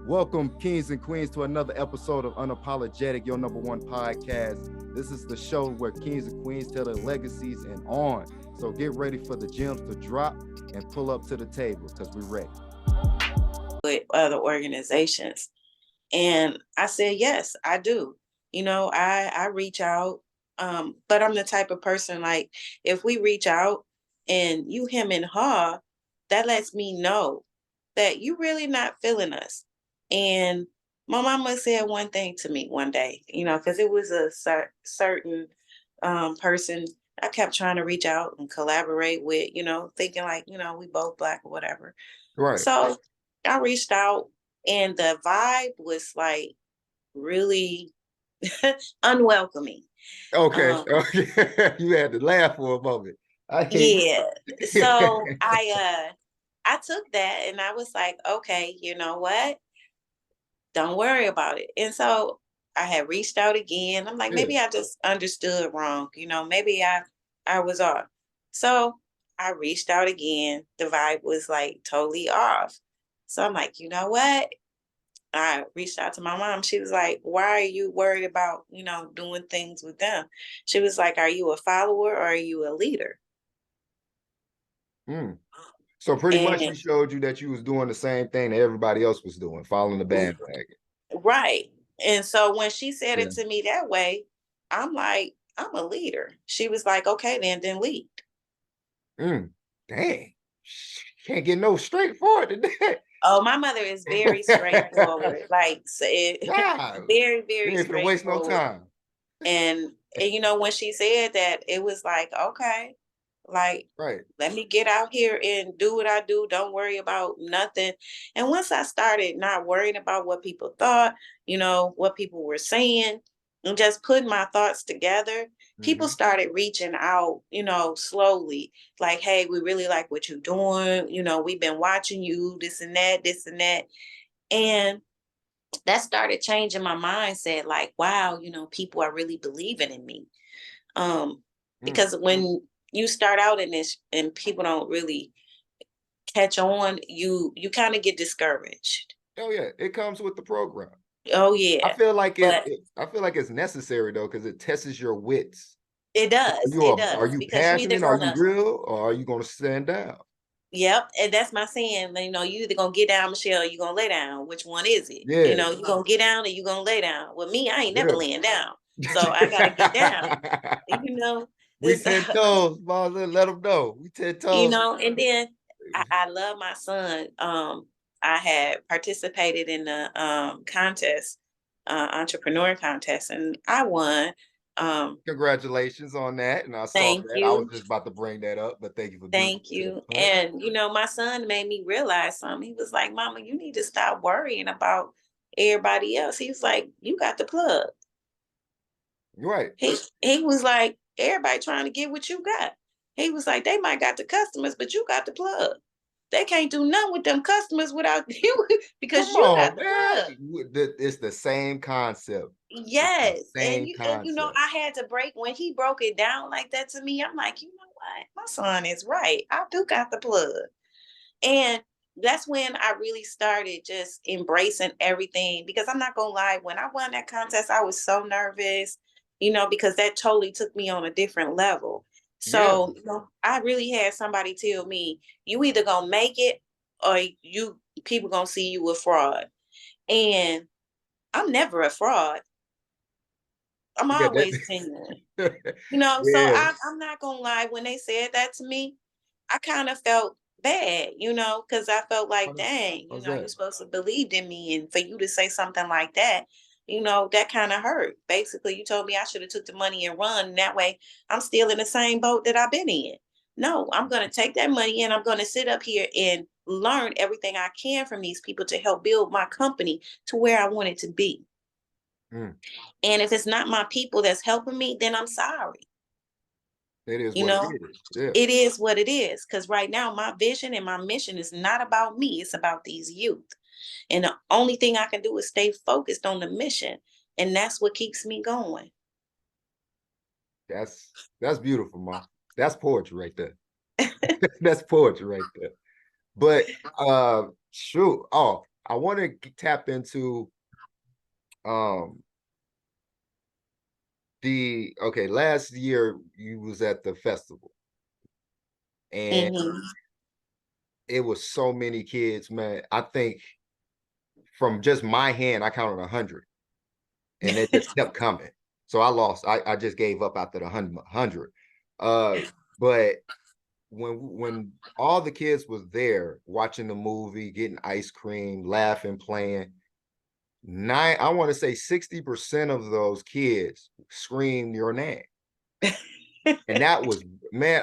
Welcome, kings and queens, to another episode of Unapologetic, your #1 podcast. This is the show where kings and queens tell their legacies and on. So get ready for the gems to drop and pull up to the table because we're ready. With other organizations. And I said, yes, I do. I reach out, but I'm the type of person, like, if we reach out and you hem and haw, that lets me know that you really not feeling us. And my mama said one thing to me one day, because it was a certain person I kept trying to reach out and collaborate with, thinking like, we both Black or whatever. Right. So I reached out and the vibe was like really unwelcoming. Okay. You had to laugh for a moment. Yeah. So I took that and I was like, okay, you know what? Don't worry about it. And so I had reached out again. I'm like, Yeah. maybe I just understood wrong. Maybe I was off. So I reached out again. The vibe was like totally off. So I'm like, you know what? I reached out to my mom. She was like, why are you worried about, doing things with them? She was like, are you a follower or are you a leader? Mm. So pretty much And she showed you that you was doing the same thing that everybody else was doing, following the bandwagon. right. And so when she said Yeah. it to me that way, I'm like, I'm a leader. She was like, okay, then lead. Dang. Can't get no straightforward today. Oh, my mother is very straightforward. Like Yeah. very, You very ain't finna waste no straightforward. time. And when she said that, it was like, okay, like, Right. let me get out here and do what I do. Don't worry about nothing. And once I started not worrying about what people thought, what people were saying, and just putting my thoughts together, people started reaching out, slowly. Like, hey, we really like what you're doing. We've been watching you, this and that, this and that. And that started changing my mindset. Like, wow, people are really believing in me. Because when you start out in this and people don't really catch on, you kind of get discouraged. Oh yeah, it comes with the program. Oh I yeah, feel like but I feel like it's necessary though, because it tests your wits. it does. It Are does, you because you either passionate? Are you gonna, real? Or are you gonna stand down? yep, and that's my saying. You either gonna get down, Michelle, or you gonna lay down. Which one is it? Yeah. You gonna get down or you gonna lay down. With me, I ain't never Yeah. laying down, so I gotta get down. We This 10 toes, Marlon, let them know. We 10 toes. and then I love my son. I had participated in the contest, entrepreneur contest, and I won. Congratulations on that. And I saw Thank that. I was you. just about to bring that up, but thank you for beating Thank me to the you. punch. And my son made me realize something. He was like, Mama, you need to stop worrying about everybody else. He was like, you got the plug. Right. He was like, everybody trying to get what you got. He was like, they might got the customers, but you got the plug. They can't do nothing with them customers without you because Come you on, got the man. plug. It's the same concept. It's the Yes. same concept. I had to break when he broke it down like that to me. I'm like, you know what? My son is right. I do got the plug. And that's when I really started just embracing everything, because I'm not gonna lie, when I won that contest, I was so nervous, because that totally took me on a different level. Yeah. So, I really had somebody tell me, you either gonna make it or people gonna see you a fraud. And I'm never a fraud. I'm You got always genuine. that. So Yeah. I'm not gonna lie, when they said that to me, I kind of felt bad, because I felt like, dang, How's you're that? supposed to believe in me, and for you to say something like that, that kind of hurt. Basically, you told me I should have took the money and run. And that way, I'm still in the same boat that I've been in. No, I'm gonna take that money and I'm gonna sit up here and learn everything I can from these people to help build my company to where I want it to be. Mm. And if it's not my people that's helping me, then I'm sorry. It is You what it know, is. Yeah. it is what it is. Because right now, my vision and my mission is not about me, it's about these youth. And the only thing I can do is stay focused on the mission. And that's what keeps me going. That's beautiful, Mom. That's poetry right there. That's poetry right there. But shoot. Oh, I want to tap into last year you was at the festival and it was so many kids, man. I think from just my hand, I counted 100 and it just kept coming. So I lost. I just gave up after the 100. But when all the kids was there watching the movie, getting ice cream, laughing, playing, I want to say 60% of those kids screamed your name. And that was, man,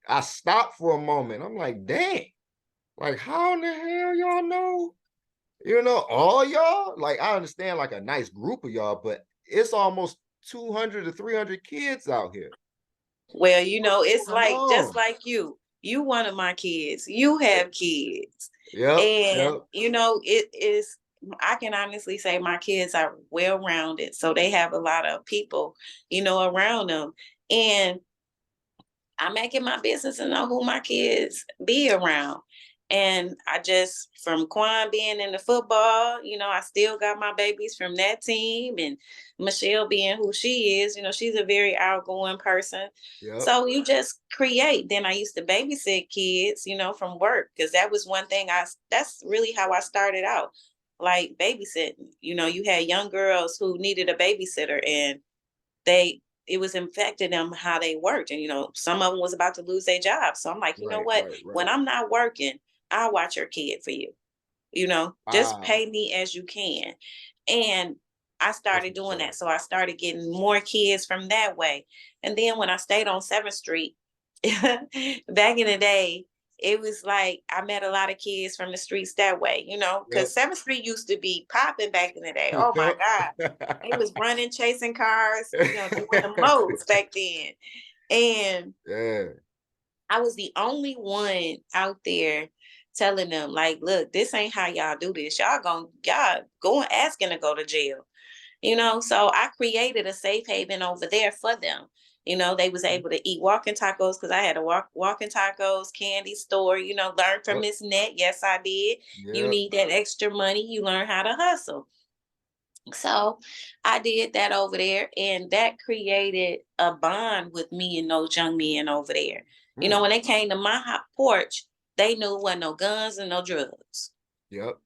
I stopped for a moment. I'm like, dang, like how in the hell y'all know? All y'all, like I understand like a nice group of y'all, but it's almost 200 to 300 kids out here. Well, it's like just like you one of my kids, you have kids. And it is, I can honestly say my kids are well-rounded, so they have a lot of people around them, and I make it my business to know who my kids be around. And I just, from Quan being in the football, I still got my babies from that team, and Michelle being who she is, she's a very outgoing person. So you just create. Then I used to babysit kids, from work, because that was one thing that's really how I started out, like babysitting. You had young girls who needed a babysitter, and it was affecting them how they worked. And, some of them was about to lose their job. So I'm like, you know what? Right. When I'm not working, I'll watch your kid for you. Just pay me as you can. And I started doing that. So I started getting more kids from that way. And then when I stayed on 7th Street, back in the day, it was like I met a lot of kids from the streets that way, because 7th Street used to be popping back in the day. Oh my God. They was running, chasing cars, doing the most back then. And I was the only one out there telling them, like, look, this ain't how y'all do this. Y'all going asking to go to jail. So I created a safe haven over there for them. They was able to eat walking tacos, because I had a walking tacos candy store, learn from Miss Net. Yes, I did. You need that extra money, you learn how to hustle. So I did that over there, and that created a bond with me and those young men over there. When they came to my hot porch, they knew it wasn't no guns and no drugs. You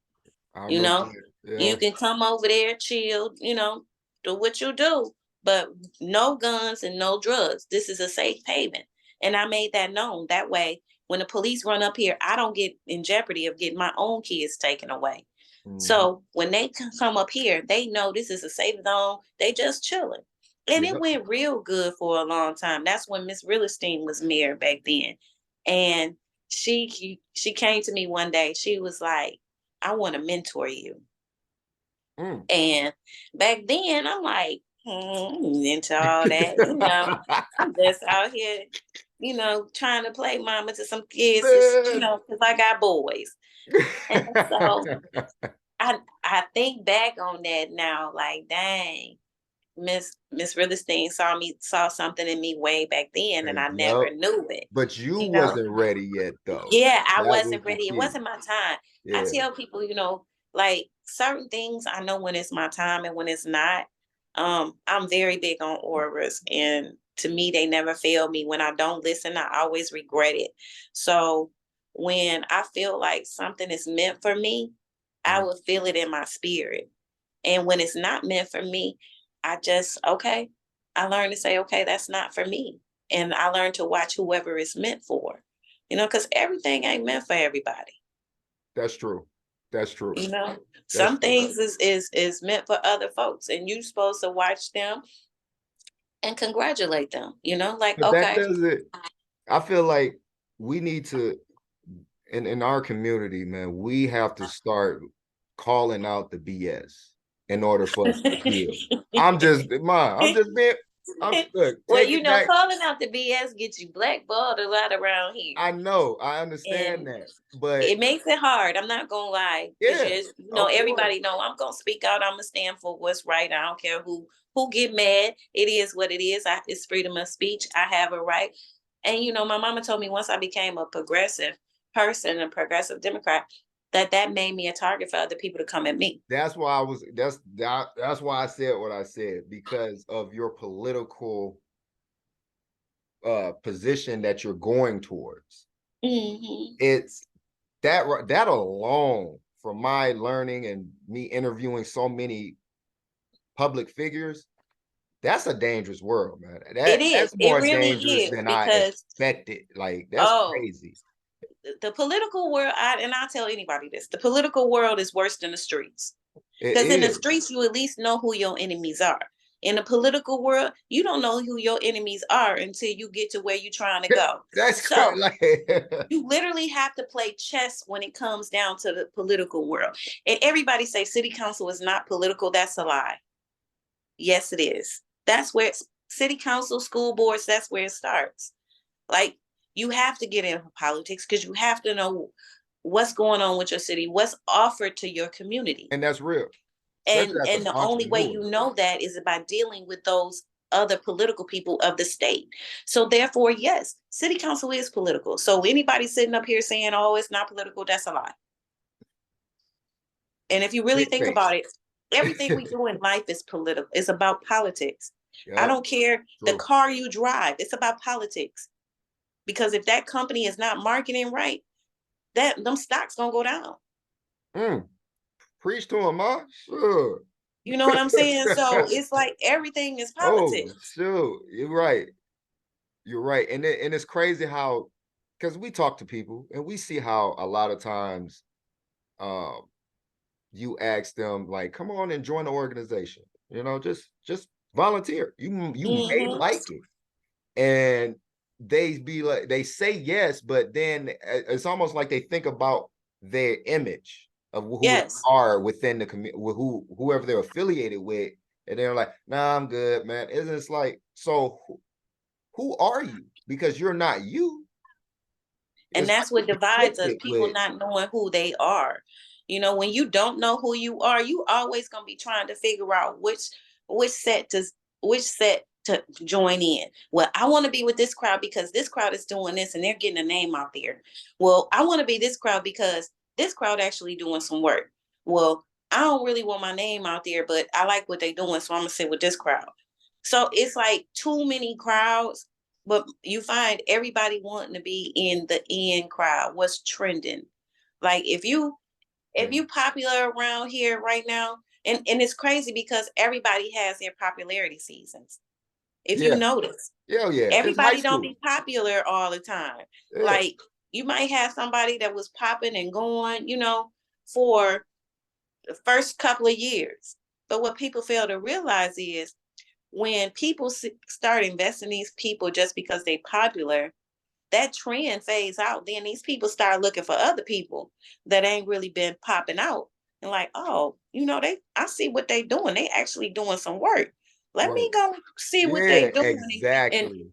can come over there, chill, do what you do, but no guns and no drugs. This is a safe haven. And I made that known. That way, when the police run up here, I don't get in jeopardy of getting my own kids taken away. So when they come up here, they know this is a safe zone. They just chilling. And it went real good for a long time. That's when Miss Realestein was mayor back then. And she came to me one day. She was like, I want to mentor you. And back then, I'm like, into all that, I'm just out here, trying to play mama to some kids, because I got boys. And so I think back on that now, like, dang, Miss Realestein saw something in me way back then, and I never knew it. But you wasn't ready yet, though. Yeah, I wasn't ready. It wasn't my time. I tell people, like certain things, I know when it's my time and when it's not. I'm very big on auras, and to me, they never fail me. When I don't listen, I always regret it. So when I feel like something is meant for me, I will feel it in my spirit. And when it's not meant for me, I learned to say, okay, that's not for me. And I learned to watch whoever it's meant for, because everything ain't meant for everybody. That's true. That's true. Some things is meant for other folks, and you're supposed to watch them and congratulate them, like, but okay. That does it. I feel like we need to, in our community, man, we have to start calling out the BS in order for us to heal. I'm just being, look, well, calling out the BS gets you blackballed a lot around here. I know, I understand that, but it makes it hard. I'm not gonna lie. Everybody know I'm gonna speak out. I'm gonna stand for what's right. I don't care who get mad. It is what it is. It's freedom of speech. I have a right. And my mama told me once I became a progressive person, a progressive Democrat, that made me a target for other people to come at me. That's why that's why I said what I said, because of your political position that you're going towards. Mm-hmm. It's that alone, from my learning and me interviewing so many public figures, that's a dangerous world, man. It is. That's It more really dangerous is, than I because expected. Like, that's crazy. the political world, and I'll tell anybody this, the political world is worse than the streets. It Because in the is. streets, you at least know who your enemies are. In the political world, you don't know who your enemies are until you get to where you're trying to go. That's So like you literally have to play chess when it comes down to the political world. And everybody say city council is not political. That's a lie. Yes, it is. That's where it's city council, school boards, that's where it starts. Like, you have to get into politics because you have to know what's going on with your city, what's offered to your community. and that's real. Especially And as and an the only way entrepreneur. you know that is by dealing with those other political people of the state. So therefore, yes, city council is political. So anybody sitting up here saying, oh, it's not political, that's a lie. And if you really Big think about face. it, everything we do in life is political. It's about politics. I Yep, don't care the true. car you drive, it's about politics. Because if that company is not marketing right, that them stocks gonna go down. Preach to him, huh? Sure. You know what I'm saying? So it's like everything is Oh, politics. sure. You're right. You're right. And it's crazy how, because we talk to people and we see how a lot of times um you ask them, like, come on and join the organization. Just volunteer. You may Hmm. like it. And they be like, they say yes, but then it's almost like they think about their image of who they Yes. are within the community, whoever they're affiliated with, and they're like, nah, I'm good, man. It's like, so who are you? Because you're not you. And It's that's what like divides us, conflicted people with, not knowing who they are. You know, when you don't know who you are, you always gonna be trying to figure out which set to which set to join in. Well, I want to be with this crowd because this crowd is doing this and they're getting a name out there. Well, I want to be this crowd because this crowd actually doing some work. Well, I don't really want my name out there, but I like what they're doing, so I'm gonna sit with this crowd. So it's like too many crowds, but you find everybody wanting to be in the in crowd, what's trending. Like if you popular around here right now, and it's crazy because everybody has their popularity seasons. If you yeah, notice, yeah, yeah. It's high everybody don't school. be popular all the time. Yeah, Like, you might have somebody that was popping and going, for the first couple of years. But what people fail to realize is when people start investing in these people just because they popular, that trend fades out. Then these people start looking for other people that ain't really been popping out. And like, oh, I see what they doing. They actually doing some work. Let right. me go see what they Yeah, doing and exactly.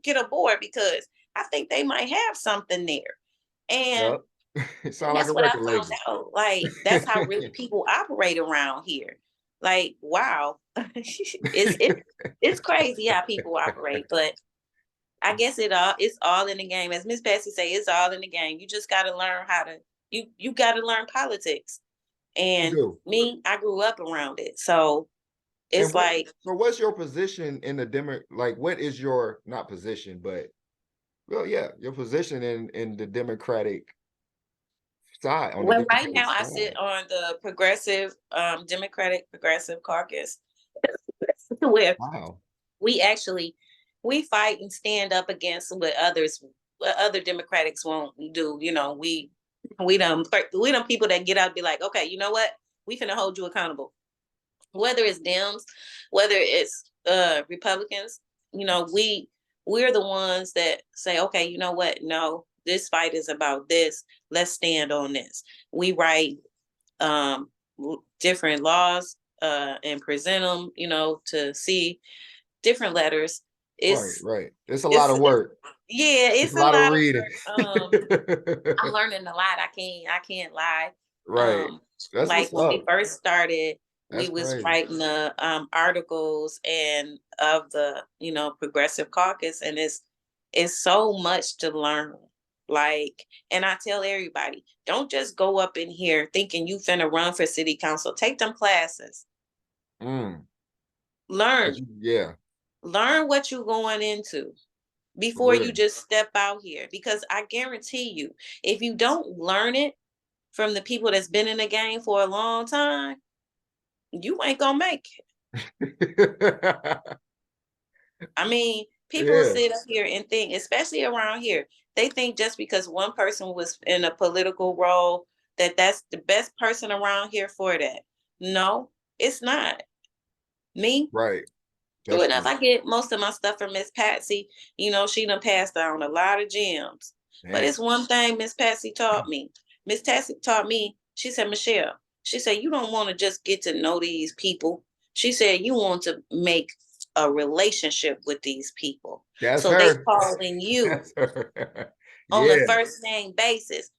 get aboard because I think they might have something there. And Yep. It sounds like that's a what I record found label. out. Like, that's how really people operate around here. Like, wow. It's crazy how people operate, but I guess it's all in the game. As Miss Bessie say, it's all in the game. You just gotta learn how to you gotta learn politics. You And do. me, I grew up around it. So And it's like, what's your position in the like, what is your, not position, but, well, yeah, your position in the Democratic side, on the well, right Democratic now I sit side? on the progressive Democratic Progressive Caucus where Wow. we actually we fight and stand up against what other Democrats won't do. We them people that get out and be like, okay, you know what? We finna hold you accountable. Whether it's Dems, whether it's Republicans, we're the ones that say, okay, you know what? No, this fight is about this. Let's stand on this. We write um, different laws and present them, to see different letters. Right, It's right. It's a lot it's, of it's work. yeah, It's it's a a lot of lot of reading. work. I'm learning a lot. I can't lie. Right. Um, That's like what's when we up. first started, we That's was crazy. writing the articles and of the Progressive Caucus, and it's so much to learn. Like, and I tell everybody, don't just go up in here thinking you finna run for city council. Take them classes. Learn. Yeah. Learn what you're going into before you just step out here. Because I guarantee you, if you don't learn it from the people that's been in the game for a long time, you ain't gonna make it. I mean, people sit up here and think, especially around here, they think just because one person was in a political role that that's the best person around here for that. No, it's not. Me? Right. True enough, I get most of my stuff from Miss Patsy. You know, she done passed down a lot of gems. But it's one thing Miss Patsy taught me. Miss Patsy taught me, she said, Michelle, she said, you don't want to just get to know these people. She said, you want to make a relationship with these people. That's so her. they calling you That's her. on a first name basis.